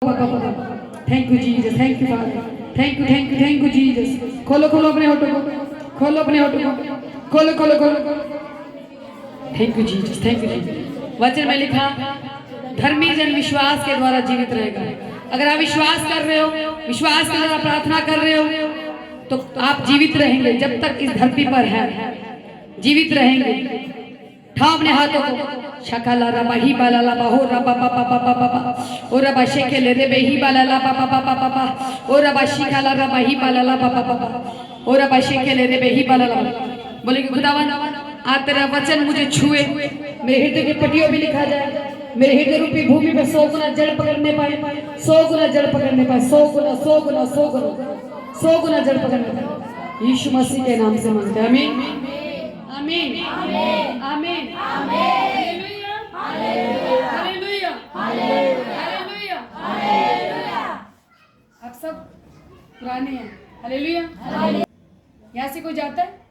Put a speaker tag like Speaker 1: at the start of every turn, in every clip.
Speaker 1: Thank you Jesus, thank you father, thank you thank you thank you Jesus. खोलो खोलो अपने होठों को, खोलो अपने होठों को, खोलो खोलो खोलो। Thank you Jesus, thank you Jesus. वचन में लिखा धर्मी जन विश्वास के द्वारा जीवित रहेगा। अगर आप विश्वास कर रहे हो, विश्वास के द्वारा प्रार्थना कर रहे हो, तो आप जीवित रहेंगे। जब तक इस धरती पर है जीवित रहेंगे। ठाव अपने हाथों को शकाला रबा ही बाला ला बाहो रबा पापा पापा पापा ओ रबा शेके ले रे बेही बाला ला पापा पापा पापा ओ रबा शिकाला रबा ही बाला ला पापा पापा ओ रबा शेके ले रे बेही बाला ला। बोले कि खुदावन आज तेरा वचन मुझे छुए, मेरे हृदय की पटियों में लिखा जाए, मेरे हृदय रूपी भूमि पर 100 गुना जड़ पकड़ने पाए, 100 गुना जड़ पकड़ने पाए, 100 गुना 100 गुना 100 गुना 100 गुना जड़ पकड़ने पाए। यीशु मसीह के नाम से मांगते हैं, आमीन आमीन आमीन आमीन हालेलुया हालेलुया हालेलुया हालेलुया। आप सब पुराने हैं, हालेलुया। यहाँ से कोई जाता है,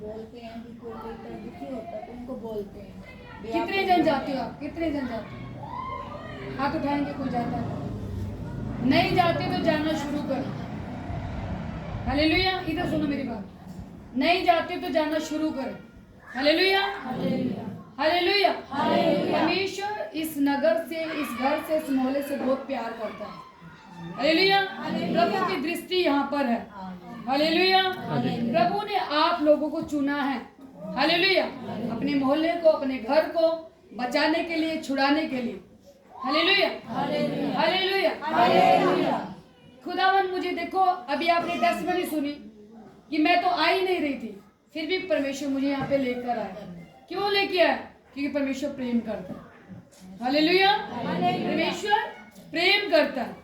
Speaker 2: बोलते हैं कि कोई दुखी होता है तो उनको बोलते हैं।
Speaker 1: कितने जन जाते हो आप, कितने जन जाते हो? हाथ उठाएंगे कोई जाता है? नहीं जाते तो जाना शुरू करो, हालेलुया। इधर सुनो मेरी बात, नहीं जाते तो जाना शुरू करो, हालेलुया हालेलुया। परमेश्वर इस नगर से, इस घर से, इस मोहल्ले से बहुत प्यार करता है, हालेलुया। प्रभु की दृष्टि यहाँ पर है, हालेलुया। प्रभु ने आप लोगों को चुना है, हालेलुया, अपने मोहल्ले को, अपने घर को बचाने के लिए, छुड़ाने के लिए, हालेलुया हालेलुया हालेलुया। खुदावन मुझे देखो, अभी आपने टेस्टमनी सुनी कि मैं तो आ ही नहीं रही थी, फिर भी परमेश्वर मुझे यहाँ पे लेकर आया। क्यों लेके आया? क्योंकि परमेश्वर प्रेम करता है, हालेलुया। परमेश्वर प्रेम करता है,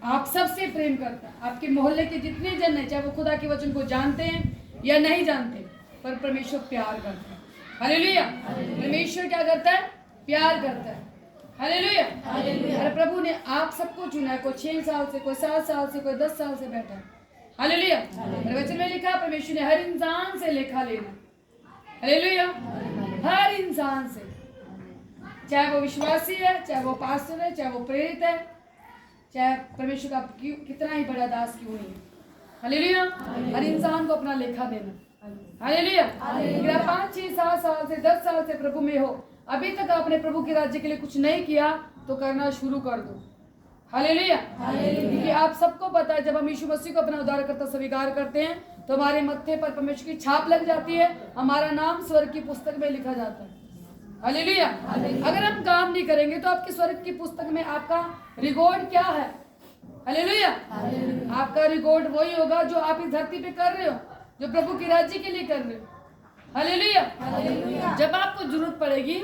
Speaker 1: आप सबसे प्रेम करता है। आपके मोहल्ले के जितने जन हैं, चाहे वो खुदा के वचन को जानते हैं या नहीं जानते, पर परमेश्वर प्यार करता है, हालेलुया। परमेश्वर क्या करता है? प्यार करता है, हालेलुया। अरे प्रभु ने आप सबको चुना है, कोई 6 साल से, कोई 7 साल से, कोई 10 साल से बैठा है, हालेलुया। वचन में लिखा परमेश्वर ने हर इंसान से लेखा लेना, हालेलुया। हर इंसान से, चाहे वो विश्वासी है, चाहे वो पास्टर है, चाहे वो प्रेरित है, चाहे परमेश्वर का कितना ही बड़ा दास क्यों नहीं है, हालेलुया। हर इंसान को अपना लेखा देना, हालेलुया। अगर आप 5, 6, 7 साल से, 10 साल से प्रभु में हो, अभी तक आपने प्रभु के राज्य के लिए कुछ नहीं किया, तो करना शुरू कर दो, हालेलुया। क्योंकि आप सबको पता है, जब हम यीशु मसीह को अपना उद्धारकर्ता स्वीकार करते हैं, तो हमारे मत्थे पर परमेश्वर की छाप लग जाती है, हमारा नाम स्वर्ग की पुस्तक में लिखा जाता है, हालेलुया। अगर हम काम नहीं करेंगे तो आपकी स्वर्ग की पुस्तक में आपका रिकॉर्ड क्या है, हालेलुया। आपका रिकॉर्ड वही होगा जो आप इस धरती पे कर रहे हो, जो प्रभु के राज्य के लिए कर रहे हो, हालेलुया। जब आपको जरूरत पड़ेगी,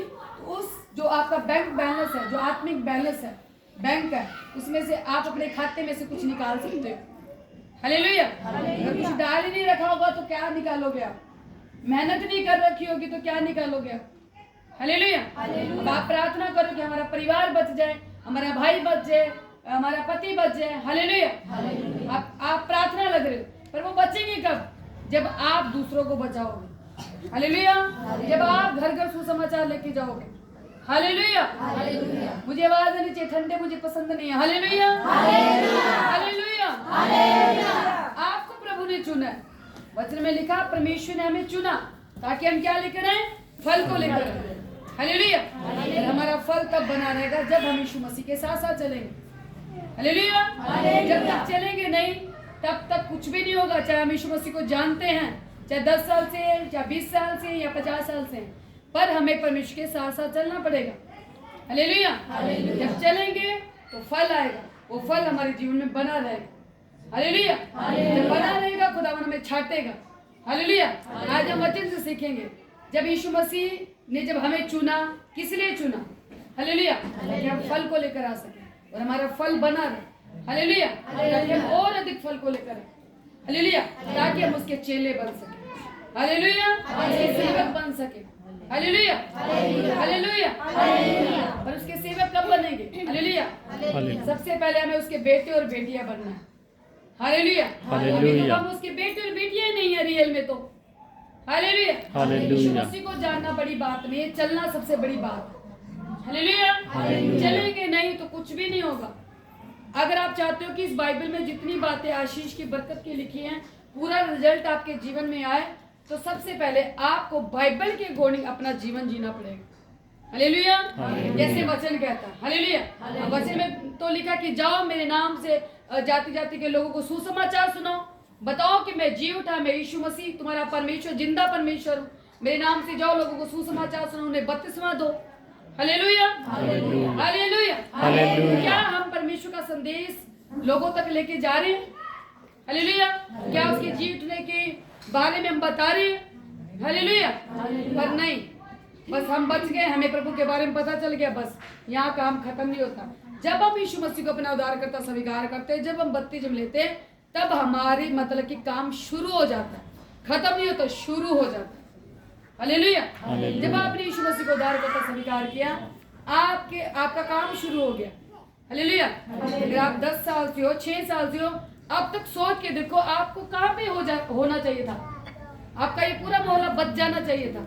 Speaker 1: उस जो आपका बैंक बैलेंस है, जो आत्मिक बैलेंस है, बैंक है, उसमें से आप अपने खाते में से कुछ निकाल सकते हो, हालेलुया। अगर कुछ डाल ही नहीं रखा होगा तो क्या निकालोगे आप? मेहनत नहीं कर रखी होगी तो क्या निकालोगे आप, हालेलुया। अब आप प्रार्थना करो कि हमारा परिवार बच जाए, हमारा भाई बच जाए, हमारा पति बच जाए, हालेलुया। आप प्रार्थना लग रहे हो, पर वो बचेंगे कब? जब आप दूसरों को बचाओगे, हालेलुया। जब आप घर घर सुसमाचार लेके जाओगे, हालेलुया। मुझे आवाज आनी चाहिए, ठंडे मुझे पसंद नहीं है, हालेलुया हालेलुया। आपको प्रभु ने चुना है, वचन में लिखा परमेश्वर ने हमें चुना ताकि हम क्या लेकर आए? फल को लेकर आए, हालेलुया। हमारा फल तब बना रहेगा जब हम यीशु मसीह के साथ साथ चलेंगे, हालेलुया। जब तक चलेंगे नहीं, तब तक कुछ भी नहीं होगा। चाहे हम यीशु मसीह को जानते हैं, चाहे 10 साल से, चाहे 20 साल से, या 50 साल से, पर हमें परमेश्वर के साथ साथ चलना पड़ेगा, हालेलुया। जब चलेंगे तो फल आएगा, वो फल हमारे जीवन में बना रहेगा, हालेलुया। जब बना रहेगा, खुदावन हमें छाटेगा, हालेलुया। आज हम वचन से सीखेंगे, जब यीशु मसीह ने जब हमें चुना, किस लिए चुना, हालेलुया, कि हम फल को लेकर आ सके और हमारा फल बना रहे, हालेलुया। ताकि हम और अधिक फल को लेकर आए, हालेलुया, ताकि हम उसके चेले बन सके, हालेलुया, उसके सेवक बन सके, हालेलुया हालेलुया। और उसके सेवक कब बनेंगे, हालेलुया? सबसे पहले हमें उसके बेटे और बेटियां बनना है, हालेलुया। अभी तो हम उसके बेटे और बेटियां नहीं है रियल में, तो हालेलुया। यीशु मसीह को जानना बड़ी बात नहीं है, चलना सबसे बड़ी बात, हालेलुया। चलेंगे नहीं तो कुछ भी नहीं होगा। अगर आप चाहते हो कि इस बाइबल में जितनी बातें आशीष की बरकत की लिखी हैं पूरा रिजल्ट आपके जीवन में आए, तो सबसे पहले आपको बाइबल के अकॉर्डिंग अपना जीवन जीना पड़ेगा। हालेलुया। जैसे वचन कहता है, हालेलुया। वचन में तो लिखा कि जाओ मेरे नाम से जाति जाति के लोगों को सुसमाचार सुनाओ, बताओ कि मैं जी उठा, मैं यीशु मसीह तुम्हारा परमेश्वर, जिंदा परमेश्वर हूँ। मेरे नाम से जाओ, लोगों को सुसमाचार सुनाओ, उन्हें बपतिस्मा दो। Hallelujah, hallelujah, hallelujah. क्या हम परमेश्वर का संदेश लोगों तक लेके जा रहे हैं? हालेलुया। क्या उसके जी उठने के बारे में हम बता रहे हैं? हालेलुया। पर नहीं, बस हम बच गए, हमें प्रभु के बारे में पता चल गया, बस यहाँ काम खत्म नहीं होता। जब हम यीशु मसीह को अपना उद्धारकर्ता स्वीकार करते हैं, जब हम बपतिस्म लेते हैं, तब हमारे मतलब कि काम शुरू हो जाता है, खत्म नहीं होता, शुरू हो जाता है। हालेलुया। जब आपने यीशु मसीह को उद्धारकर्ता स्वीकार किया, आपका काम शुरू हो गया। हालेलुया। अगर आप 10 साल से हो, 6 साल से हो, अब तक सोच के देखो आपको कहाँ पे होना चाहिए था। आपका ये पूरा मोहल्ला बच जाना चाहिए था।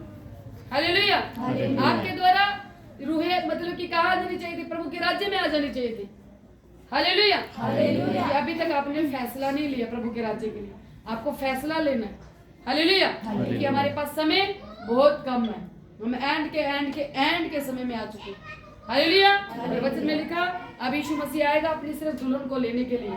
Speaker 1: हालेलुया। आपके द्वारा रूहे मतलब कि कहाँ आ जानी चाहिए थी, प्रभु के राज्य में आ जानी चाहिए थी। हालेलुया। अभी तक आपने फैसला नहीं लिया प्रभु के राज्य के लिए, आपको फैसला लेना है। हालेलुया। कि हमारे पास समय बहुत कम है, हम एंड के समय में आ चुके हैं। हालेलुया। वचन में लिखा अब यीशु मसीह आएगा अपनी सिर्फ दुल्हन को लेने के लिए,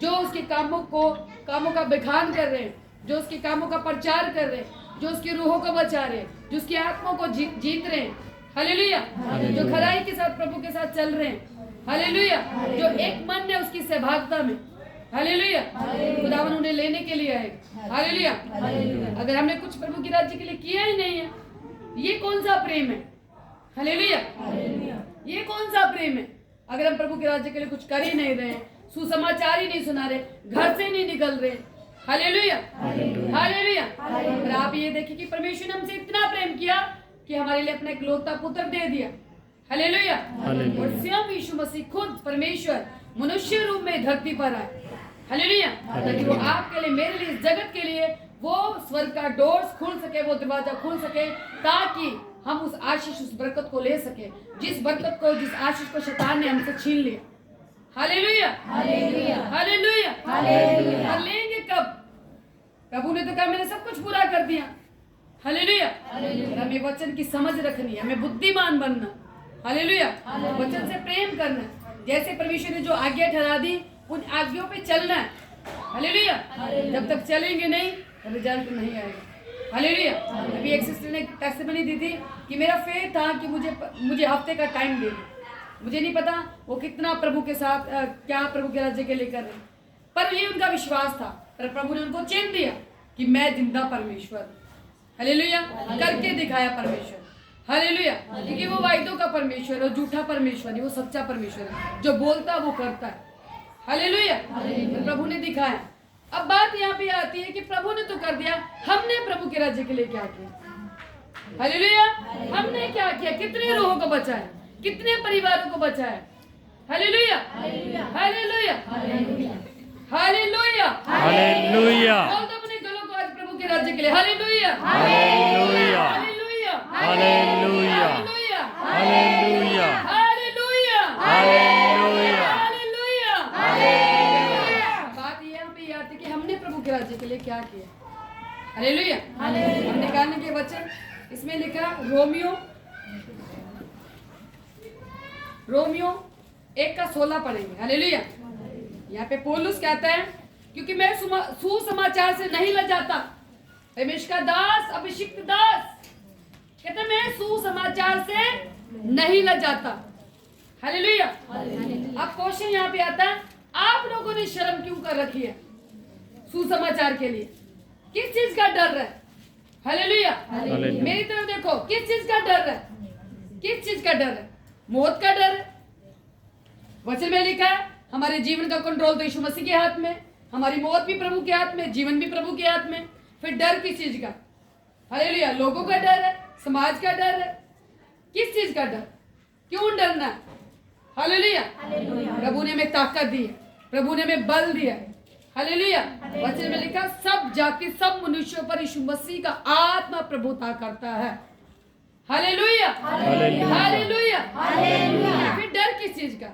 Speaker 1: जो उसके कामों का बखान कर रहे हैं, जो उसके कामों का प्रचार कर रहे हैं, जो उसकी रूहों को बचा रहे हैं, जो उसकी आत्माओं को जीत रहे हैं। हालेलुया। जो खराई के साथ प्रभु के साथ चल रहे हैं। हालेलुया। जो एक मन है उसकी सहभागिता में। हालेलुया। खुदावन उन्हें लेने के लिए आएगा। हालेलुया। अगर हमने कुछ प्रभु के राज्य के लिए किया ही नहीं है, ये कौन सा प्रेम है? हालेलुया। ये कौन सा प्रेम है? अगर हम प्रभु के राज्य के लिए कुछ कर ही नहीं रहे, सुसमाचार ही नहीं सुना रहे, घर से नहीं निकल रहे। Hallelujah, hallelujah. और आप ये देखिए कि परमेश्वर ने हमसे इतना प्रेम किया कि हमारे लिए अपना इकलौता पुत्र दे दिया। हालेलुया। और स्वयं यीशु मसीह खुद परमेश्वर मनुष्य रूप में धरती पर आए। हालेलुया। ताकि वो आपके लिए, मेरे लिए, इस जगत के लिए वो स्वर्ग का डोर्स खुल सके, वो दरवाजा खुल सके, ताकि हम उस आशीष, उस बरकत को ले सके, जिस बरकत को, जिस आशीष को शैतान ने हमसे छीन लिया। Hallelujah, hallelujah, hallelujah, hallelujah. लेंगे कब? प्रभु ने तो कहा मैंने सब कुछ पूरा कर दिया। हालेलुया। हमें वचन की समझ रखनी है, हमें बुद्धिमान बनना। हालेलुया। वचन से प्रेम करना, जैसे परमेश्वर ने जो आज्ञा ठहरा दी उन आज्ञाओं पे चलना है। हालेलुया। जब तक चलेंगे नहीं रिजल्ट नहीं आएगा। हालेलुया। अभी एक सिस्टर ने टेस्टिमनी दी थी कि मेरा फेथ था कि मुझे हफ्ते का टाइम दे दो। मुझे नहीं पता वो कितना प्रभु के साथ क्या प्रभु के राज्य के लिए कर रहे, पर ये उनका विश्वास था। पर प्रभु ने उनको चेन दिया कि मैं जिंदा परमेश्वर। हालेलुया। करके दिखाया परमेश्वर। हालेलुया। क्योंकि वो वायदों का परमेश्वर है, झूठा परमेश्वर नहीं, वो सच्चा परमेश्वर है, जो बोलता वो करता है। हालेलुया। प्रभु ने दिखाया। अब बात यहाँ पे आती है कि प्रभु ने तो कर दिया, हमने प्रभु के राज्य के लिए क्या किया? हालेलुया। हमने क्या किया? कितने लोगों को बचाया, कितने परिवारों को बचाया? Hallelujah, hallelujah, hallelujah, hallelujah. बोल दो अपने गलों को आज प्रभु के राज्य के लिए। Hallelujah, hallelujah, hallelujah, hallelujah, hallelujah, hallelujah, hallelujah, hallelujah. बात यहाँ पे आती है कि हमने प्रभु के राज्य के लिए क्या किया। हालेलुया। हमने गाने के वचन इसमें लिखा, रोमियो 1:16 पढ़ेंगे। हालेलुया। यहाँ पे पौलुस कहता है क्योंकि मैं सुसमाचार से नहीं लजाता। परमेश्वर का दास, अभिषिक्त दास कहता मैं सुसमाचार से नहीं लजाता। हालेलुया। अब क्वेश्चन यहाँ पे आता है, आप लोगों ने शर्म क्यों कर रखी है सुसमाचार के लिए? किस चीज का डर है? हालेलुया। मेरी तरफ देखो, किस चीज का डर है? किस चीज का डर है? मौत का डर है। वचन में लिखा है हमारे जीवन का कंट्रोल तो यीशु मसीह के हाथ में, हमारी मौत भी प्रभु के हाथ में, जीवन भी प्रभु के हाथ में। फिर डर किस चीज का? हालेलुया। लोगों का डर है, समाज का डर है, किस चीज का डर? क्यों डरना है? हालेलुया। प्रभु ने हमें ताकत दी है, प्रभु ने हमें बल दिया है। हालेलुया। वचन में लिखा सब जाति, सब मनुष्यों पर यीशु मसीह का आत्मा प्रभुता करता है। Hallelujah,
Speaker 3: hallelujah,
Speaker 1: hallelujah,
Speaker 2: hallelujah.
Speaker 1: फिर डर किस चीज का?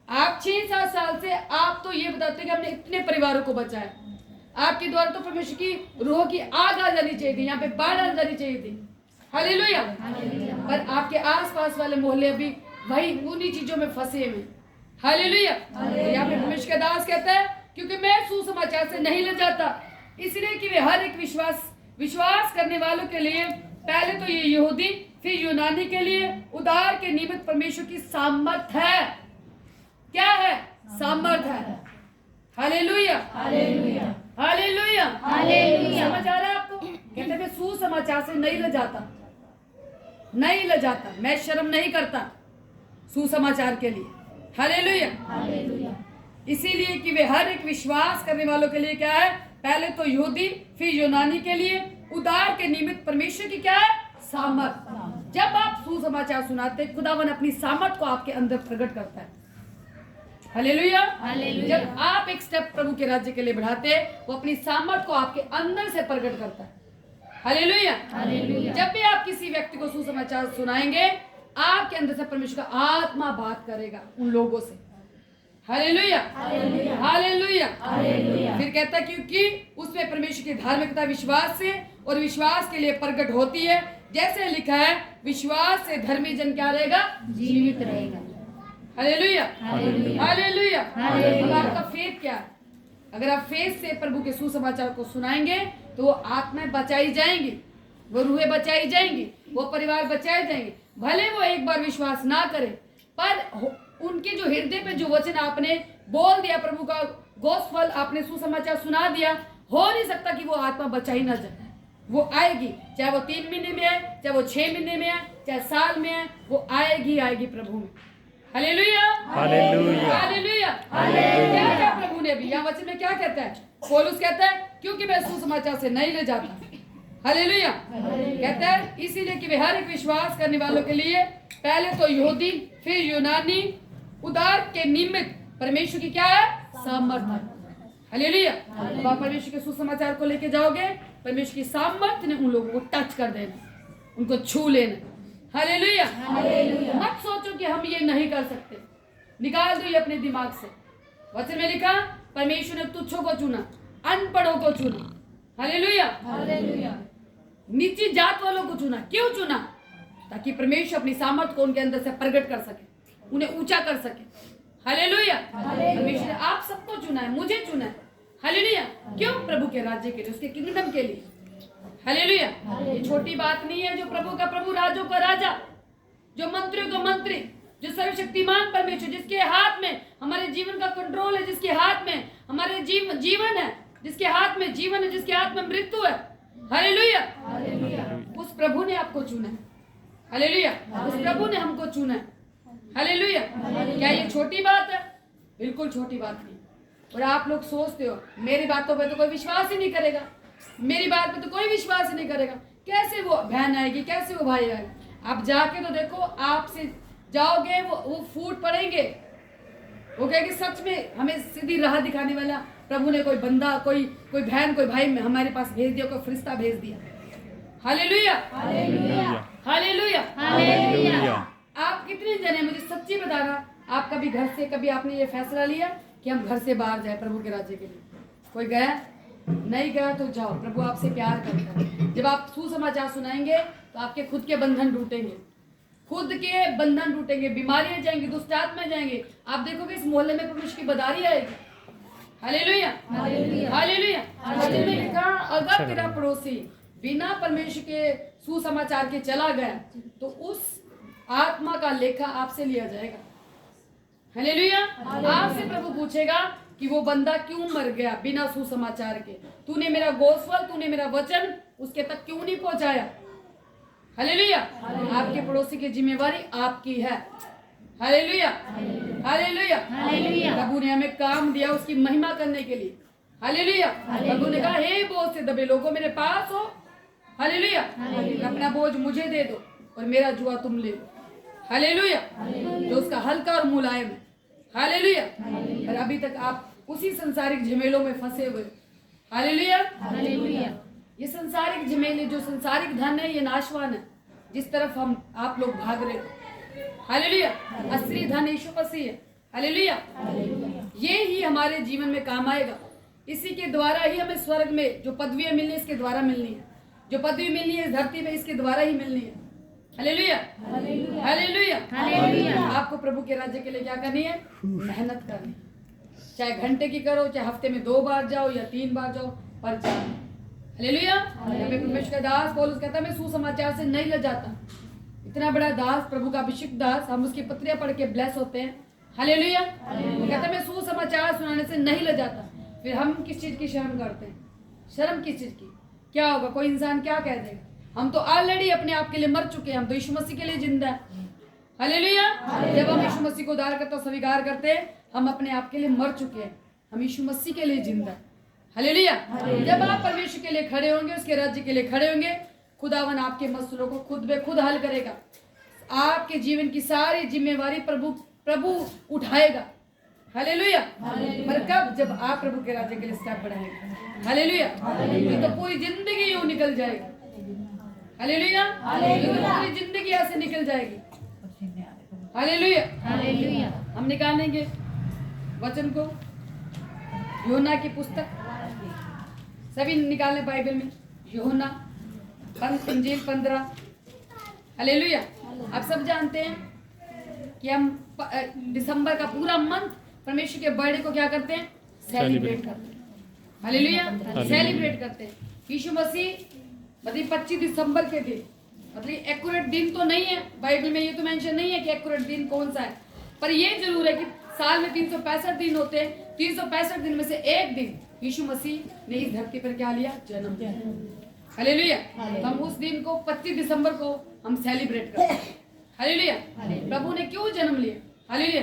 Speaker 1: आप 6-7 साल से आप तो ये बताते हैं कि हमने इतने परिवारों को बचाया। आपके द्वारा तो परमेश्वर की रूह की आग आ जानी चाहिए थी, यहाँ पे बाढ़ आ जानी चाहिए थी। हालेलुया। पर आपके आसपास वाले मोहल्ले अभी वही उन्हीं चीजों में फंसे हुए। हालेलुया। यहाँ पे परमेश्वर का दास कहता है क्योंकि मैं सुसमाचार से नहीं ले जाता, इसलिए कि वे हर एक विश्वास करने वालों के लिए, पहले तो ये यहूदी फिर यूनानी के लिए उद्धार के निमित्त परमेश्वर की सामर्थ है। क्या है? सामर्थ है। Hallelujah,
Speaker 2: hallelujah,
Speaker 1: hallelujah,
Speaker 2: hallelujah.
Speaker 1: समझ आ रहा है आपको? कहते हैं मैं सुसमाचार से नहीं ले जाता, नहीं ले जाता, मैं शर्म नहीं करता सुसमाचार के लिए। हालेलुया,
Speaker 2: हालेलुया,
Speaker 1: इसीलिए कि वे हर एक विश्वास करने वालों के लिए क्या है? पहले तो यहूदी फिर यूनानी के लिए उद्धार के निमित्त परमेश्वर की क्या है? सामर्थ। जब आप सुसमाचार सुनाते हैं, खुदावन अपनी सामर्थ को आपके अंदर प्रकट करता है। Hallelujah,
Speaker 2: hallelujah.
Speaker 1: जब आप एक स्टेप प्रभु के राज्य के लिए बढ़ाते हैं, वो अपनी सामर्थ को आपके अंदर से प्रकट करता है। Hallelujah,
Speaker 2: hallelujah.
Speaker 1: जब भी आप किसी व्यक्ति को सुसमाचार सुनाएंगे, आपके अंदर से परमेश्वर का आत्मा बात करेगा उन लोगों से। Hallelujah,
Speaker 2: hallelujah,
Speaker 1: hallelujah.
Speaker 2: हालेलुया।
Speaker 1: फिर कहता है क्योंकि उसमें परमेश्वर की धार्मिकता विश्वास से और विश्वास के लिए प्रकट होती है, जैसे लिखा है विश्वास से धर्मी जन क्या रहेगा?
Speaker 2: जीवित रहेगा।
Speaker 1: Hallelujah,
Speaker 2: hallelujah,
Speaker 1: hallelujah.
Speaker 2: हालेलुया।
Speaker 1: अब आपका फेथ क्या है? अगर आप फेथ से प्रभु के सुसमाचार को सुनाएंगे तो वो आत्माएं बचाई जाएंगी, वो रूहें बचाई जाएंगी, वो परिवार बचाए जाएंगे। भले वो एक बार विश्वास ना करे, पर उनके जो हृदय पे जो वचन आपने बोल दिया, प्रभु का गोस्पल आपने सुसमाचार सुना दिया, हो नहीं सकता कि वो आत्मा बचाई ना जाए। वो आएगी, चाहे वो 3 महीने में है, चाहे वो 6 महीने में है, चाहे साल में है, वो आएगी आएगी प्रभु में। Hallelujah,
Speaker 3: hallelujah,
Speaker 1: hallelujah.
Speaker 2: हालेलुया।
Speaker 1: क्या क्या प्रभु ने भी यहाँ वचन में क्या कहता है? पौलुस कहता है क्योंकि मैं सुसमाचार से नहीं ले जाता। हालेलुया, कहता है इसीलिए कि वे हर एक विश्वास करने वालों के लिए, पहले तो यहूदी फिर यूनानी, उद्धार के निमित्त परमेश्वर की क्या है? सामर्थ है। हालेलुया। अब आप परमेश्वर के सुसमाचार को लेके जाओगे, परमेश्वर की सामर्थ ने उन लोगों को टच कर देना, उनको छू लेना। Hallelujah,
Speaker 2: hallelujah.
Speaker 1: मत सोचो कि हम ये नहीं कर सकते, निकाल दो ये अपने दिमाग से। वचन में लिखा परमेश्वर ने तुच्छों को चुना, अनपढ़ों को चुना। हालेलुया,
Speaker 2: हालेलुया,
Speaker 1: नीची जात वालों को चुना। क्यों चुना? ताकि परमेश्वर अपनी सामर्थ को उनके अंदर से प्रकट कर सके, उन्हें ऊंचा कर सके। हालेलुया, परमेश्वर ने आप सबको चुना है, मुझे चुना है। हालेलुया, क्यों? प्रभु के राज्य के लिए, उसके किंगडम के लिए। हालेलुया, ये छोटी बात नहीं है। जो प्रभु का प्रभु, राजों का राजा, जो मंत्रियों का मंत्री, जो सर्वशक्तिमान परमेश्वर, जिसके हाथ में हमारे जीवन का कंट्रोल है, जिसके हाथ में हमारे जीवन है, जिसके हाथ में जीवन है, जिसके हाथ में मृत्यु है। हालेलुया,
Speaker 2: हालेलुया,
Speaker 1: उस प्रभु ने आपको चुना है। हालेलुया, उस प्रभु ने हमको चुना है। हालेलुया, क्या ये छोटी बात है? बिल्कुल छोटी बात नहीं। और आप लोग सोचते हो मेरी बातों पे तो कोई विश्वास ही नहीं करेगा, मेरी बात पे तो कोई विश्वास ही नहीं करेगा, कैसे वो बहन आएगी, कैसे वो भाई आएगा? आप जाके तो देखो, आपसे जाओगे वो फूट पड़ेंगे। वो कहेंगे सच में हमें सीधी राह दिखाने वाला प्रभु ने कोई बंदा, कोई बहन, कोई भाई हमारे पास भेज दिया, कोई फरिश्ता भेज दिया। Hallelujah,
Speaker 2: hallelujah,
Speaker 1: hallelujah.
Speaker 3: हालेलुया।
Speaker 1: आप कितने जने, मुझे सच्ची बताना, आप कभी घर से, कभी आपने ये फैसला लिया कि हम घर से बाहर जाए प्रभु के राज्य के लिए? कोई गया? नहीं गया तो जाओ, प्रभु आपसे प्यार करता। जब आप सुसमाचार सुनाएंगे तो आपके खुद के बंधन टूटेंगे, खुद के बंधन टूटेंगे, बीमारियां जाएंगी, दुष्ट आत्माएं जाएंगे। आप देखोगे इस मोहल्ले में परमेश्वर की बदारी आएगी। Hallelujah,
Speaker 2: hallelujah,
Speaker 1: hallelujah. वचन में लिखा अगर तेरा पड़ोसी बिना परमेश्वर के सुसमाचार के चला गया तो उस आत्मा का लेखा आपसे लिया जाएगा। हालेलुया, आपसे प्रभु पूछेगा कि वो बंदा क्यों मर गया बिना सुसमाचार के? तूने मेरा गोस्पल, तूने मेरा वचन उसके तक क्यों नहीं पहुंचाया? हालेलुया, आपके पड़ोसी की जिम्मेवारी आपकी है। Hallelujah, hallelujah,
Speaker 2: hallelujah.
Speaker 1: प्रभु ने हमें काम दिया उसकी महिमा करने के लिए। हालेलुया, प्रभु ने कहा हे बोझ से दबे लोगों मेरे पास हो। हालेलुया, अपना बोझ मुझे दे दो और मेरा जुआ तुम ले लो। हालेलुया, जो उसका हल्का और मुलायम है। हालेलुया, पर अभी तक आप उसी संसारिक झमेलों में फंसे हुए। हालेलुया,
Speaker 2: हालेलुया,
Speaker 1: ये संसारिक झमेले, जो संसारिक धन है, ये नाशवान है, जिस तरफ हम आप लोग भाग रहे हो। हालेलुया। असली धन यीशु मसीह है। हालेलुया। ये ही हमारे जीवन में काम आएगा। इसी के द्वारा ही हमें स्वर्ग में जो पदवियां मिलनी है इसके द्वारा मिलनी है, जो पदवी मिलनी है इस धरती में इसके द्वारा ही मिलनी है। हालेलुया। हालेलुया।
Speaker 2: हालेलुया।
Speaker 1: आपको प्रभु के राज्य के लिए क्या करनी है? मेहनत करनी है। चाहे घंटे की करो, चाहे हफ्ते में 2 बार जाओ या 3 बार जाओ, पर जाओ। हालेलुया। यहाँ पे परमेश्वर का दास पौलुस कहता है मैं सुसमाचार से नहीं लजाता। इतना बड़ा दास, प्रभु का अभिषिक्त दास, हम उसकी पत्रियां पढ़ के ब्लेस होते हैं। हालेलुया। वो कहता है मैं सुसमाचार सुनाने से नहीं लजाता। फिर हम किस चीज की शर्म करते हैं? शर्म किस चीज की? क्या होगा? कोई इंसान क्या कह देगा? हम तो ऑलरेडी अपने आप के लिए मर चुके हैं, हम तो यीशु मसीह के लिए जिंदा है। हालेलुया। जब हम यीशु मसीह को उद्धार करते स्वीकार करते हैं, हम अपने आप के लिए मर चुके हैं, हम यीशु मसीह के लिए जिंदा है। हालेलुया। जब आप परमेश्वर के लिए खड़े होंगे, उसके राज्य के लिए खड़े होंगे, खुदावन आपके मसलों को खुद ब खुद हल करेगा। आपके जीवन की सारी जिम्मेवारी प्रभु उठाएगा। हालेलुया। पर कब? जब आप प्रभु के राज्य के लिए स्टेप बढ़ाएंगे। हालेलुया। ये तो पूरी जिंदगी यूं निकल जाएगी। हालेलुया। ये तो पूरी जिंदगी ऐसे निकल जाएगी। हालेलुया।
Speaker 2: हालेलुया।
Speaker 1: हम निकालेंगे वचन को, यूहन्ना की पुस्तक, सभी निकालें बाइबल में, यूहन्ना इंजील 15। हालेलुया। आप सब जानते हैं कि हम दिसंबर का पूरा मंथ परमेश्वर के बर्थडे को क्या करते हैं? सेलिब्रेट करते हैं। हालेलुया। सेलिब्रेट करते हैं। यीशु मसीह मतलब 25 दिसंबर के दिन, मतलब एक्यूरेट दिन तो नहीं है, बाइबल में ये तो मेंशन नहीं है कि एक्यूरेट दिन कौन सा है, पर ये जरूर है कि साल में 365 दिन होते हैं। 365 दिन में से एक दिन यीशु मसीह ने इस धरती पर क्या लिया? जन्म लिया। हालेलुया। हम उस दिन को 25 दिसंबर को हम सेलिब्रेट करते हैं। हालेलुया। प्रभु ने क्यों जन्म लिया? हालेलुया।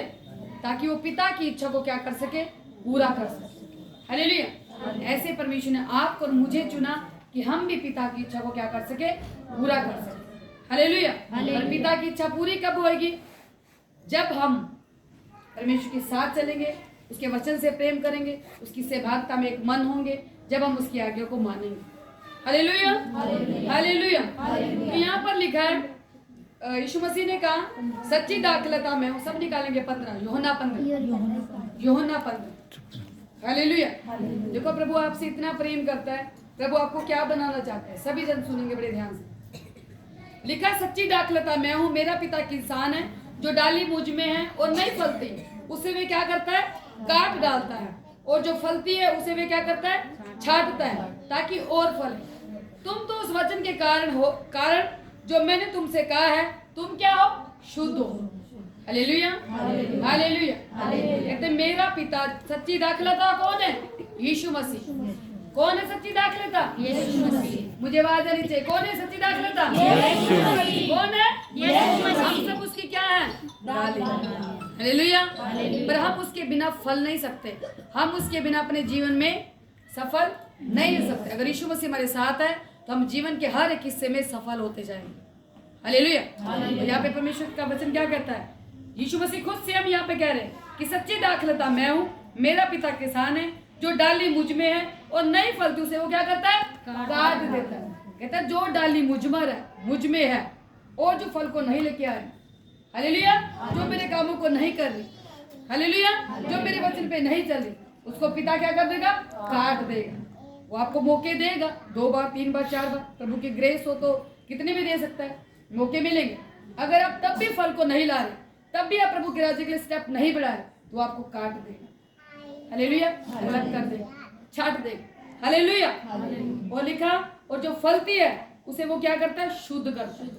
Speaker 1: ताकि वो पिता की इच्छा को क्या कर सके? पूरा कर सके। हालेलुया। ऐसे परमेश्वर ने आपको और मुझे चुना कि हम भी पिता की इच्छा को क्या कर सके? पूरा कर सके। हालेलुया। और पिता की इच्छा पूरी कब होगी? जब हम परमेश्वर के साथ चलेंगे, उसके वचन से प्रेम करेंगे, उसकी सहभागिता में एक मन होंगे, जब हम उसकी आज्ञा को मानेंगे। हालेलुया। हालेलुया। तो यहाँ पर लिखा है यीशु मसीह ने कहा सच्ची दाखलता में हूँ। सब निकालेंगे 15, यूहन्ना 15, यूहन्ना 15। हालेलुया। देखो प्रभु आपसे इतना प्रेम करता है, प्रभु आपको क्या बनाना चाहता है, सभी जन सुनेंगे बड़े ध्यान से। लिखा सच्ची दाखलता मैं हूँ, मेरा पिता किसान है, जो डाली मुझ में है और नहीं फलती उसे वे क्या करता है? काट डालता है, और जो फलती है उसे वे क्या करता है? छांटता है, ताकि और फले। तुम तो उस वचन के कारण जो मैंने तुमसे कहा है, तुम क्या हो? शुद्ध हो। हालेलुया। हालेलुया। कहते मेरा पिता सच्ची दाखलता कौन है? यीशु मसीह। कौन है सच्ची दाखलता?
Speaker 2: यीशु मसीह।
Speaker 1: मुझे आवाज आनी चाहिए। कौन है सच्ची दाखलता?
Speaker 2: यीशु मसीह।
Speaker 1: कौन है?
Speaker 2: यीशु मसीह।
Speaker 1: हम सब उसकी क्या है? डाली। हालेलुया। पर हम उसके बिना फल नहीं सकते, हम उसके बिना अपने जीवन में सफल नहीं हो सकते। अगर यीशु मसीह हमारे साथ है तो हम जीवन के हर एक हिस्से में सफल होते जाएंगे। हालेलुया। यहाँ पे परमेश्वर का वचन क्या कहता है? यीशु मसीह खुद से हम यहाँ पे कह रहे हैं कि सच्ची दाखलता मैं हूँ, मेरा पिता किसान है, जो डाली मुझ में है और नहीं फलती उसे वो क्या करता है? काट देता है। कहता है जो डाली मुझ में है और जो फल को नहीं लेके आए, हालेलुया, जो मेरे कामों को नहीं कर रही, हालेलुया, जो मेरे वचन पे नहीं चल रही, उसको पिता क्या कर देगा? काट देगा। वो आपको मौके देगा, 2 बार 3 बार 4 बार। प्रभु की ग्रेस हो तो कितने भी दे सकता है, मौके मिलेंगे। अगर आप तब भी फल को नहीं ला रहे, तब भी आप प्रभु के राज्य के लिए स्टेप नहीं बढ़ा रहे, तो आपको काट देगा। हालेलुया। अलग कर देगा, छाट देगा। हालेलुया। वो लिखा और जो फलती है उसे वो क्या करता है? शुद्ध करता है।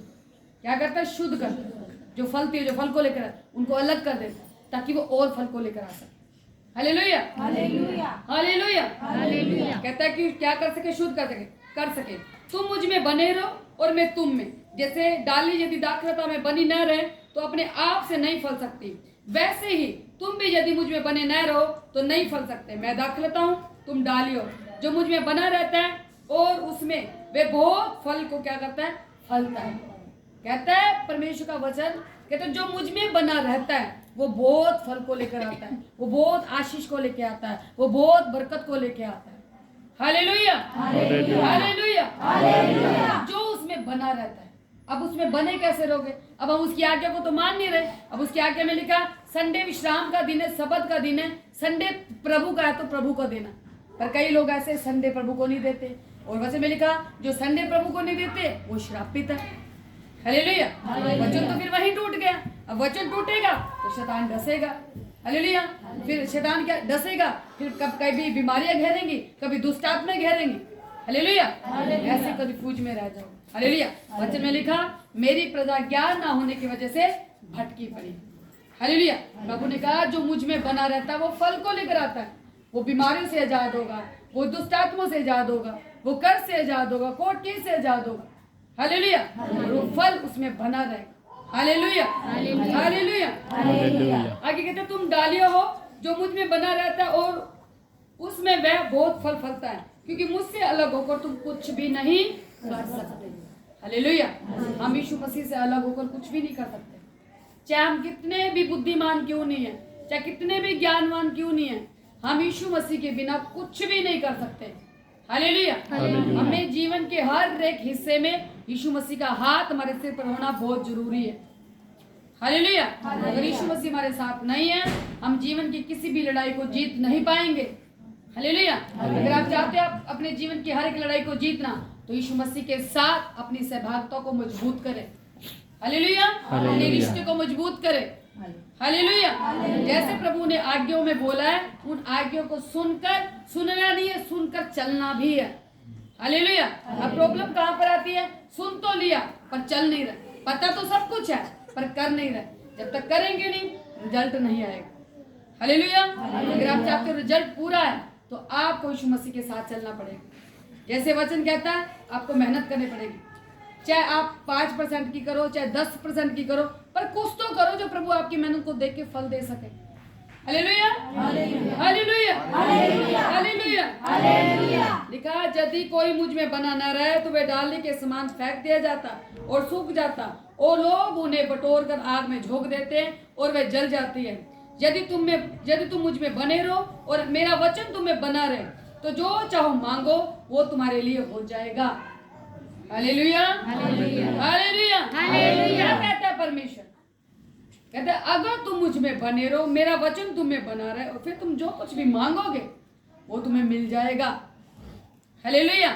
Speaker 1: क्या करता है? शुद्ध करता है। जो फलती है, जो फल को लेकर उनको अलग कर देता है, ताकि वो और फल को लेकर आ सके। हालेलुया।
Speaker 2: हालेलुया।
Speaker 1: हालेलुया।
Speaker 2: हालेलुया।
Speaker 1: कहता है कि क्या कर सके? शुद्ध कर सके। तुम मुझ में बने रहो और मैं तुम में। जैसे डाली यदि दाखलता में बनी न रहे तो अपने आप से नहीं फल सकती, वैसे ही तुम भी यदि मुझ में बने न रहो तो नहीं फल सकते। मैं दाखलता हूँ, तुम डाली हो। जो मुझ में बना रहता है और उसमें वे बहुत फल को क्या करता है? फलता है। कहता है परमेश्वर का वचन, कहता है जो मुझ में बना रहता है वो बहुत फल को लेकर आता है, वो बहुत आशीष को लेकर आता है, वो बहुत बरकत को लेकर आता है। हालेलुया। हालेलुया। हालेलुया। जो उसमें बना रहता है। अब उसमें बने कैसे रहोगे? अब हम उसकी आज्ञा को तो मान नहीं रहे। अब उसकी आज्ञा में लिखा संडे विश्राम का दिन है, सबत का दिन है, संडे प्रभु का है तो प्रभु को देना। पर कई लोग ऐसे संडे प्रभु को नहीं देते, और वचन में लिखा जो संडे प्रभु को नहीं देते वो श्रापित है। हालेलुया। वचन तो फिर वहीं टूट गया। अब वचन टूटेगा तो शैतान डसेगा। हालेलुया। फिर शैतान क्या डसेगा? फिर कभी बीमारियां घेरेंगी, कभी दुष्ट आत्मा घेरेंगी। हालेलुया। ऐसे कभी फूज में रह जाओ। हालेलुया। वचन में लिखा मेरी प्रजा ज्ञान ना होने की वजह से भटकी पड़ी। हालेलुया। प्रभु ने कहा जो मुझ में बना रहता है वो फल को लेकर आता है। वो बीमारियों से आजाद होगा, वो दुष्ट आत्माओं से आजाद होगा, वो कर्ज से आजाद होगा, कोर्ट केस से आजाद होगा। हालेलुया। और वो फल उसमें बना रहेगा। हालेलुया। हालेलुया।
Speaker 3: हालेलुया।
Speaker 1: आगे कहते तुम डालियां हो जो मुझ में बना रहता है और उसमें वह बहुत फल फलता है, क्योंकि मुझसे अलग होकर तुम कुछ भी नहीं कर सकते। हालेलुया। हम यीशु मसीह से अलग होकर कुछ भी नहीं कर सकते। चाहे हम कितने भी बुद्धिमान क्यों नहीं है, चाहे कितने भी ज्ञानवान क्यों नहीं है, हम यीशु मसीह के बिना कुछ भी नहीं कर सकते। हालेलुया। हमें जीवन के हर एक हिस्से में यीशु मसीह का हाथ हमारे सिर पर होना बहुत जरूरी है। हालेलुया। अगर यीशु मसीह हमारे साथ नहीं है, हम जीवन की किसी भी लड़ाई को जीत नहीं पाएंगे। हालेलुया। अगर आप चाहते हो आप अपने जीवन की हर एक लड़ाई को जीतना, तो यीशु मसीह के साथ अपनी सहभागिता को मजबूत करें। हालेलुया। अपने रिश्ते को मजबूत करें। हालेलुया। जैसे प्रभु ने आज्ञाओं में बोला है, उन आज्ञाओं को सुनकर, सुनना नहीं है, सुनकर चलना भी है। हालेलुया। अब प्रॉब्लम कहाँ पर आती है? सुन तो लिया पर चल नहीं रहे, पता तो सब कुछ है पर कर नहीं रहे। जब तक करेंगे नहीं रिजल्ट नहीं आएगा। हालेलुया। अगर आप चाहते हो रिजल्ट पूरा है तो आपको यीशु मसीह के साथ चलना पड़ेगा। जैसे वचन कहता है आपको मेहनत करनी पड़ेगी, चाहे आप 5% की करो, चाहे 10% की करो, पर कुछ तो करो जो प्रभु आपकी मेहनत को देख के फल दे सके। हालेलुया। हालेलुया। हालेलुया। हालेलुया। लिखा यदि कोई मुझ में बना न रहे तो वे डाली के समान फेंक दिया जाता और सूख जाता, और लोग उन्हें बटोर कर आग में झोंक देते हैं और वे जल जाती है। यदि तुम मुझ में बने रहो और मेरा वचन तुम में बना रहे, तो जो चाहो मांगो वो तुम्हारे लिए हो जाएगा। हालेलुया। हालेलुया। हालेलुया। क्या कहता है परमेश्वर? कहता है अगर तुम मुझ में बने रहो, मेरा वचन तुम में बना रहे, और फिर तुम जो कुछ भी मांगोगे वो तुम्हें मिल जाएगा। हालेलुया।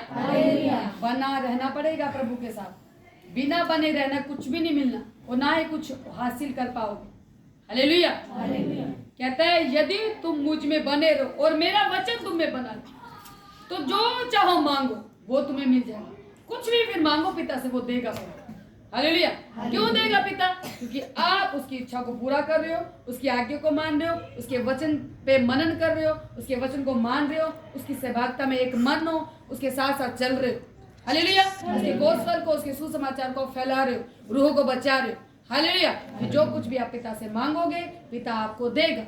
Speaker 1: बना रहना पड़ेगा प्रभु के साथ। बिना बने रहना कुछ भी नहीं मिलना, और ना ही कुछ हासिल कर पाओगे। हालेलुया। कहता है यदि तुम मुझ में बने रहो और मेरा वचन तुम में बना रहे, तो जो चाहो मांगो वो तुम्हें मिल जाएगा। कुछ भी फिर मांगो पिता से, वो देगा। हालेलुया। क्यों देगा पिता? क्योंकि आप उसकी इच्छा को पूरा कर रहे हो, उसकी आज्ञा को मान रहे हो, उसके वचन पे मनन कर रहे हो, उसके वचन को मान रहे हो, उसकी सहभागिता में एक मन हो, उसके साथ साथ चल रहे हो। हालेलुया। उसके गोस्पेल को, उसके सुसमाचार को फैला रहे हो, रूह को बचा रहे हो। हालेलुया। जो कुछ भी आप पिता से मांगोगे पिता आपको देगा।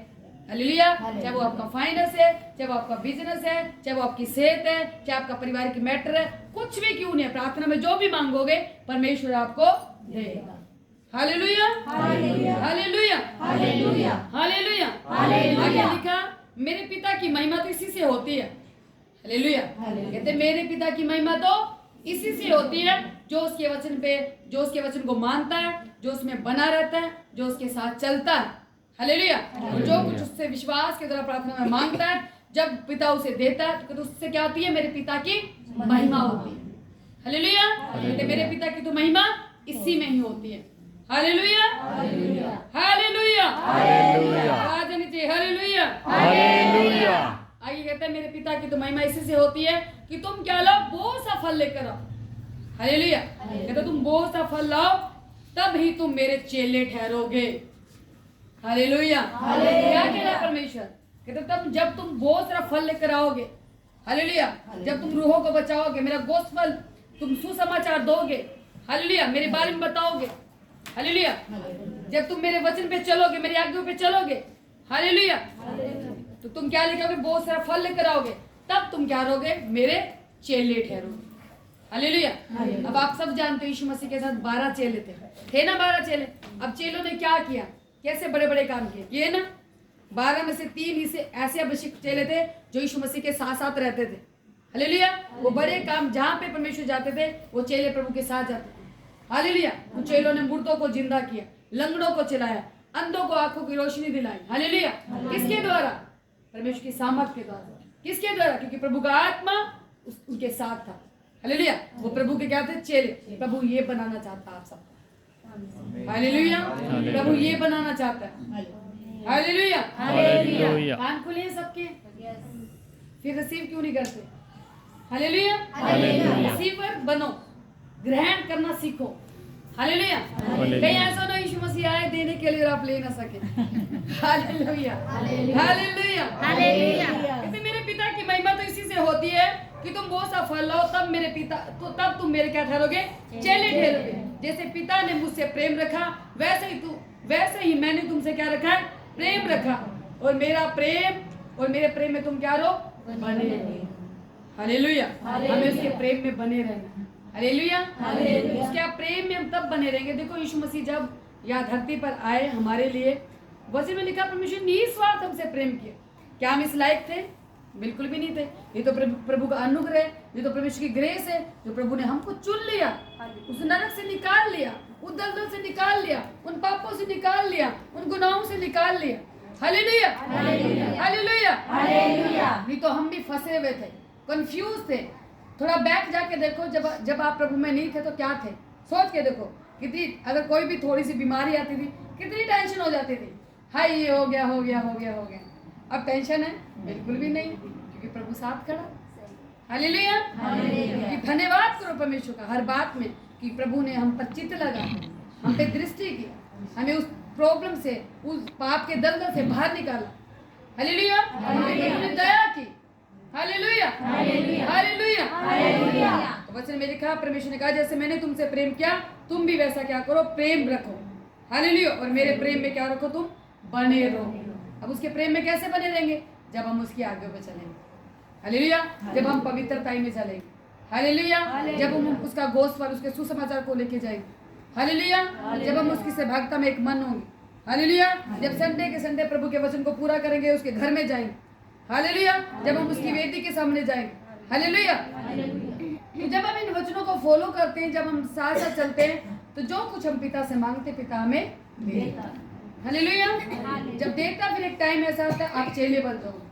Speaker 1: हालेलुया। चाहे वो आपका फाइनेंस है, चाहे वो आपका बिजनेस है, चाहे वो आपकी सेहत है, चाहे आपका पारिवारिक मैटर है, कुछ भी क्यों नहीं है, प्रार्थना में जो भी मांगोगे परमेश्वर आपको देगा। Hallelujah. Hallelujah. Hallelujah. Hallelujah. Hallelujah. आगे लिखा मेरे पिता की महिमा तो इसी से होती है। हालेलुया। कहते मेरे पिता की महिमा तो इसी से होती है जो उसके वचन को मानता है, जो उसमें बना रहता है, जो उसके साथ चलता है। हालेलुया। जो कुछ उससे विश्वास के द्वारा प्रार्थना में मांगता है, जब पिता उसे देता है तो उससे क्या होती है? मेरे पिता की महिमा होती है। हालेलुया। मेरे पिता की तो महिमा इसी में ही होती है। हालेलुया। हालेलुया। आवाज आनी चाहिए। हालेलुया। हालेलुया। आगे कहता है मेरे पिता की तो महिमा इसी से होती है कि तुम क्या लाओ? बहुत सा फल लेकर आओ। हालेलुया। कहता तुम बहुत सा फल लाओ तब ही तुम मेरे चेले ठहरोगे। हालेलुया। क्या कह रहा है परमेश्वर? कहते तब जब तुम बहुत सारा फल लेकर आओगे। हालेलुया। जब तुम रूहों को बचाओगे, मेरा गोस्पेल तुम सुसमाचार दोगे। हालेलुया। मेरे बारे में बताओगे। हालेलुया। जब तुम मेरे वचन पे चलोगे, मेरी आज्ञाओं पे चलोगे। हालेलुया। तो तुम क्या लेकर आओगे? बहुत सारा फल लेकर आओगे, तब तुम क्या रहोगे? मेरे चेले ठहरोगे। हालेलुया। अब आप सब जानते हो यीशु मसीह के साथ 12 चेले थे ना? 12 चेले। अब चेलों ने क्या किया? कैसे बड़े बड़े काम किए ना? 12 में से 3 ही ऐसे अभिषिक्त चेले थे जो यीशु मसीह के साथ साथ रहते थे। हालेलुया। वो बड़े काम जहां पे परमेश्वर जाते थे वो चेले प्रभु के साथ जाते थे। हालेलुया। उन चेलों ने मुर्दों को जिंदा किया, लंगड़ों को चलाया, अंधों को आंखों की रोशनी दिलाई। हालेलुया। किसके द्वारा? परमेश्वर की सामर्थ के द्वारा। किसके द्वारा? क्योंकि प्रभु का आत्मा उनके साथ था। हालेलुया। वो प्रभु के क्या थे? चेले। प्रभु ये बनाना चाहता है आप सब। हालेलुया। प्रभु ये बनाना चाहता है। हालेलुया।
Speaker 3: हालेलुया।
Speaker 1: कान खुले हैं सबके, फिर रिसीव क्यों नहीं करते? हालेलुया।
Speaker 3: हालेलुया।
Speaker 1: रिसीवर बनो, ग्रहण करना सीखो। हालेलुया।
Speaker 3: हालेलुया।
Speaker 1: कहीं ऐसा ना यीशु मसीह आए देने के लिए और आप ले ना सके। हालेलुया। हालेलुया।
Speaker 2: हालेलुया।
Speaker 1: कहते मेरे पिता की महिमा तो इसी से होती है कि तुम बहुत सा फल लाओ, तब मेरे पिता तो तब तुम मेरे क्या ठहरोगे? चेले ठहरोगे। जैसे पिता ने मुझसे प्रेम रखा वैसे ही मैंने तुमसे क्या रखा है? प्रेम रखा। और मेरे प्रेम में तुम क्या रहो? बने रहो। हालेलुया। हमें उसके प्रेम में बने रहना। हालेलुया। उसके प्रेम में हम तब बने रहेंगे। देखो यीशु मसीह जब यहाँ धरती पर आए हमारे लिए, वचन में लिखा परमेश्वर ने निस्वार्थ हमसे प्रेम किया। क्या हम इस लायक थे? बिल्कुल भी नहीं थे। ये तो प्रभु का अनुग्रह है, ये तो परमेश्वर की ग्रेस है, जो प्रभु ने हमको चुन लिया, उस नरक से निकाल लिया, उस दलदल से निकाल लिया, उन पापों से निकाल लिया, उन गुनाहों से निकाल लिया। हालेलुया। हालेलुया। नहीं तो हम भी फंसे हुए थे, कंफ्यूज थे। थोड़ा बैक जाके देखो, जब आप प्रभु में नहीं थे तो क्या थे? सोच के देखो कितनी, अगर कोई भी थोड़ी सी बीमारी आती थी कितनी टेंशन हो जाती थी। हाय ये हो गया। अब टेंशन है? बिल्कुल भी नहीं, क्योंकि प्रभु साथ खड़ा। हालेलुया। कि धन्यवाद करो परमेश्वर का हर बात में कि प्रभु ने हम पर चित्त लगा, हम पे दृष्टि की, हमें उस प्रॉब्लम से, उस पाप के दलदल से बाहर निकाला। हालेलुया। उन्होंने दया की। हालेलुया। हालेलुया। तो वचन में लिखा, परमेश्वर ने कहा जैसे मैंने तुमसे प्रेम किया तुम भी वैसा क्या करो? प्रेम रखो। हालेलुया। और मेरे प्रेम में क्या रखो? तुम बने रहो। अब उसके प्रेम में कैसे बने रहेंगे? जब हम उसकी आज्ञा पे चलेंगे। हालेलुया। जब हम पवित्रताई में चलेंगे। हालेलुया। जब हम उसका गोस्पेल, उसके सुसमाचार को लेके जाएंगे। हालेलुया। जब हम उसकी सहभागिता में एक मन होंगे। हालेलुया। जब संडे के संडे प्रभु के वचन को पूरा करेंगे, उसके घर में जाएंगे। हालेलुया। जब हम उसकी वेदी के सामने जाएंगे। हालेलुया। तो जब हम इन वचनों को फॉलो करते हैं, जब हम साथ साथ चलते हैं, तो जो कुछ हम पिता से मांगते पिता हमें देता। हालेलुया। जब देता, फिर एक टाइम ऐसा आता है आप चेले बन जाओगे।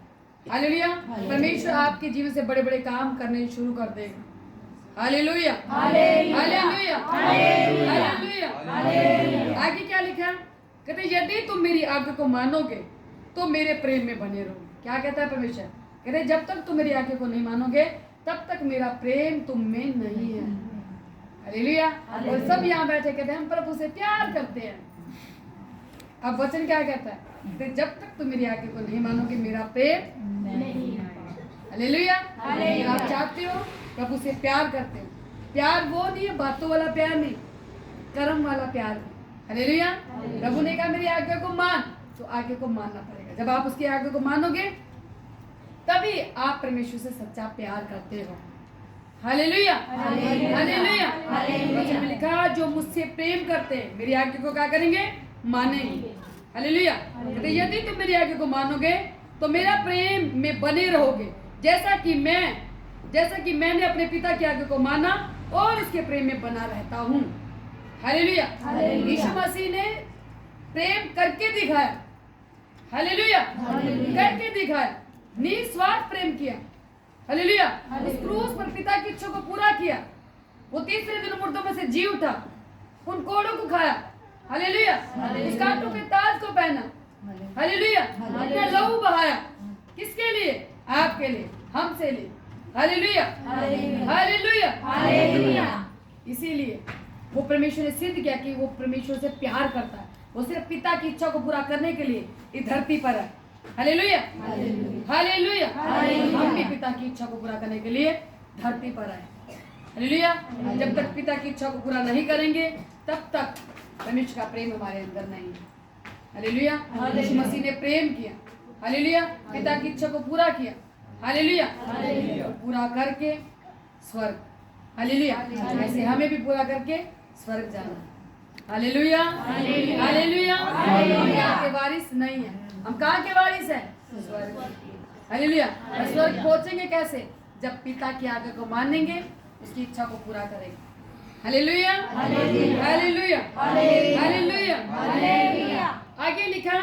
Speaker 1: हालेलुया। परमेश्वर आपके जीवन से बड़े बड़े काम करने शुरू कर देगा। हालेलुया। हालेलुया। हालेलुया। आगे क्या लिखा? कहते यदि तुम मेरी आज्ञा को मानोगे तो मेरे प्रेम में बने रहोगे। क्या कहता है परमेश्वर? कहते जब तक तुम मेरी आज्ञा को नहीं मानोगे तब तक मेरा प्रेम तुम में नहीं है। हालेलुया। और सब यहाँ बैठे कहते हैं हम प्रभु से प्यार करते हैं। अब वचन क्या कहता है? कहते जब तक तुम मेरी आज्ञा को नहीं मानोगे मेरा प्रेम नहीं। हालेलुया। अगर आप चाहते हो प्रभु से प्यार करते हो, प्यार वो नहीं है बातों वाला प्यार नहीं, कर्म वाला प्यार। हालेलुया। प्रभु ने कहा मेरी आज्ञा को मान, तो आज्ञा को मानना पड़ेगा। जब आप उसकी आज्ञा को मानोगे तभी आप परमेश्वर से सच्चा प्यार करते हो। हालेलुया। हालेलुया। वचन में लिखा जो मुझसे प्रेम करते हैं मेरी आज्ञा को क्या करेंगे? मानेंगे। हालेलुया। कहते यदि तुम मेरी आज्ञा को मानोगे तो मेरा प्रेम में बने रहोगे, जैसा कि मैंने अपने पिता की आज्ञा को माना और उसके प्रेम में बना रहता हूँ। हालेलुया। यीशु मसीह ने प्रेम करके दिखाया। हालेलुया। करके दिखाया, निस्वार्थ प्रेम किया। हालेलुया। उस क्रूस पर पिता की इच्छा को पूरा किया। वो तीसरे दिन मुर्दों में से जी उठा, उन कोड़ों को खाया। हालेलुया। उस कांटों के ताज को पहना। हालेलुया। अपना लहू बहाया। किसके लिए? आपके लिए, हमसे लिए। हालेलुया। हालेलुया। हालेलुया। इसीलिए वो परमेश्वर ने सिद्ध किया कि वो परमेश्वर से प्यार करता है। वो सिर्फ पिता की इच्छा को पूरा करने के लिए इस धरती पर है। हालेलुया। हालेलुया। हम भी पिता की इच्छा को पूरा करने के लिए धरती पर आए। हालेलुया। जब तक पिता की इच्छा को पूरा नहीं करेंगे तब तक परमेश्वर का प्रेम हमारे अंदर नहीं है। हालेलुया। यीशु मसीह ने प्रेम किया। हालेलुया। पिता की इच्छा को पूरा किया। हालेलुया। पूरा करके स्वर्ग। हालेलुया। ऐसे हमें भी पूरा करके स्वर्ग जाना। हालेलुया। हालेलुया। हम यहाँ के वारिस नहीं है। हम कहाँ के वारिस हैं? स्वर्ग। हालेलुया। स्वर्ग पहुंचेंगे कैसे? जब पिता की आज्ञा को मानेंगे, उसकी इच्छा को पूरा करेंगे। Hallelujah, hallelujah, hallelujah. आगे लिखा,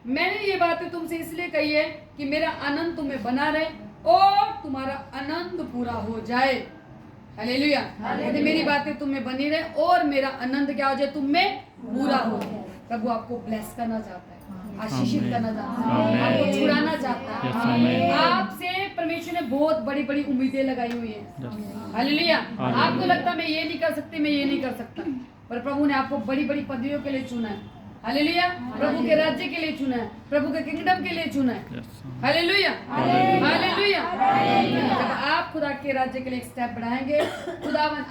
Speaker 1: मैंने ये बातें तुमसे इसलिए कही है कि मेरा आनंद तुम्हें बना रहे और तुम्हारा आनंद पूरा हो जाए। हालेलुया। यदि मेरी बातें तुम्हें बनी रहे और मेरा आनंद क्या हो जाए, तुम में पूरा हो जाए। प्रभु आपको ब्लेस करना चाहता है, आशीषित करना चाहता है,
Speaker 3: आमीन।
Speaker 1: आपको छुड़ाना चाहता
Speaker 3: Yes,
Speaker 1: है।
Speaker 3: आमीन।
Speaker 1: आपसे परमेश्वर ने बहुत बड़ी बड़ी उम्मीदें लगाई हुई है। हालेलुया।
Speaker 3: हालेलुया।
Speaker 1: आपको लगता है मैं ये नहीं कर सकती, मैं ये नहीं कर सकता, पर प्रभु ने आपको बड़ी बड़ी पदवियों के लिए चुना है। हालेलुया। प्रभु के राज्य के लिए चुना है, प्रभु के किंगडम के लिए चुना है। Hallelujah, hallelujah. जब आप खुदा के राज्य के लिए एक स्टेप बढ़ाएंगे, खुदावन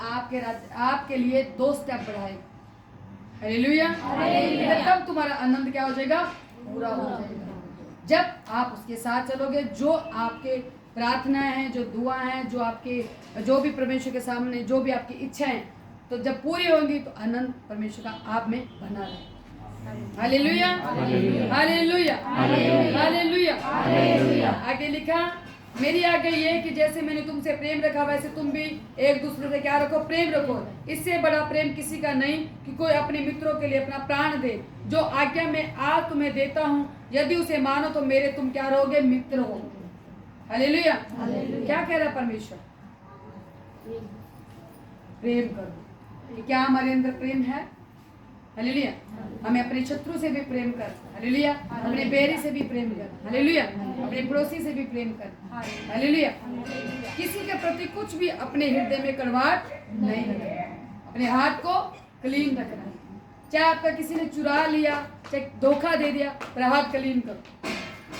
Speaker 1: आपके लिए 2 स्टेप बढ़ाएगा। हालेलुया। तब तुम्हारा आनंद क्या हो जाएगा, पूरा हो जाएगा। जब आप उसके साथ चलोगे, जो आपके प्रार्थनाएं हैं, जो दुआ हैं, जो भी परमेश्वर के सामने जो भी आपकी इच्छाएं, तो जब पूरी होंगी तो आनंद परमेश्वर का आप में बना रहे। Hallelujah, hallelujah, hallelujah. आगे लिखा, मेरी आज्ञा ये है कि जैसे मैंने तुमसे प्रेम रखा वैसे तुम भी एक दूसरे से क्या रखो, प्रेम रखो। इससे बड़ा प्रेम किसी का नहीं कि कोई अपने मित्रों के लिए अपना प्राण दे। जो आज्ञा मैं आज तुम्हें देता हूँ, यदि उसे मानो तो मेरे तुम क्या रहोगे, मित्र हो। हालेलुया। क्या कह रहा है परमेश्वर, प्रेम करो। क्या हमारे अंदर प्रेम है? हालेलुया। हमें अपने शत्रु से भी प्रेम कर। हालेलुया। अपने बैरी से भी प्रेम कर। हालेलुया। अपने पड़ोसी से भी प्रेम कर। हालेलुया। किसी के प्रति कुछ भी अपने हृदय में कड़वाहट नहीं रखना, अपने हाथ को क्लीन रखना। चाहे आपका किसी ने चुरा लिया, चाहे धोखा दे दिया, पर हाथ क्लीन करो।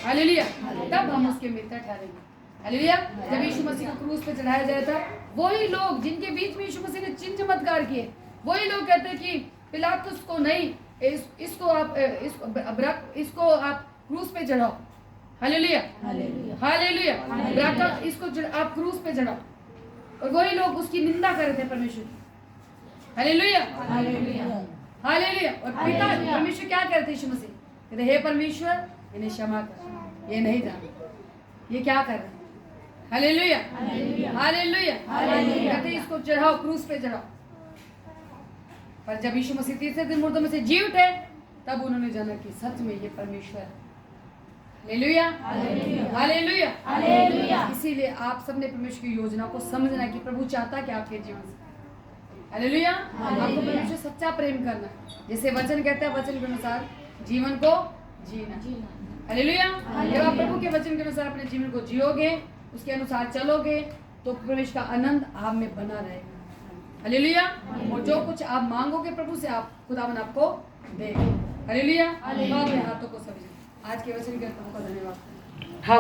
Speaker 1: हालेलुया। तब हम उसके मित्र ठहरेंगे। हालेलुया। जब यीशु मसीह को क्रूस पे चढ़ाया जाया था, वही लोग जिनके बीच में यीशु मसीह ने चिन्ह चमत्कार किए, वही लोग कहते हैं कि पिलातुस को नहीं, इसको आप क्रूस पे चढ़ाओ। Hallelujah, hallelujah. इसको आप क्रूस पे चढ़ाओ। और वही लोग उसकी निंदा कर रहे थे परमेश्वर की। Hallelujah, hallelujah. और पिता परमेश्वर क्या करते यीशु मसीह, कहते हे परमेश्वर इन्हें क्षमा कर, ये नहीं जानते ये क्या कर रहे हैं। Hallelujah, hallelujah. कहते इसको चढ़ाओ, क्रूस पे चढ़ाओ। पर जब यीशु मसीह तीसरे दिन मुर्दों में से जी उठे, तब उन्होंने जाना कि सच में ये परमेश्वर है। Hallelujah, hallelujah, hallelujah. इसीलिए आप सबने परमेश्वर की योजना को समझना कि प्रभु चाहता कि आपके जीवन से, हालेलुया, आपको परमेश्वर सच्चा प्रेम करना, जैसे वचन कहता है, वचन के अनुसार जीवन को जीना। हालेलुया। जब आप प्रभु के वचन के अनुसार अपने जीवन को जियोगे, उसके अनुसार चलोगे, तो परमेश्वर का आनंद आप में बना रहेगा। हालेलुया। और जो कुछ आप मांगोगे प्रभु से, आप खुदावन आपको देगा। हालेलुया। अपने हाथों को सभी आज के वचन के प्रभु का धन्यवाद। हाँ,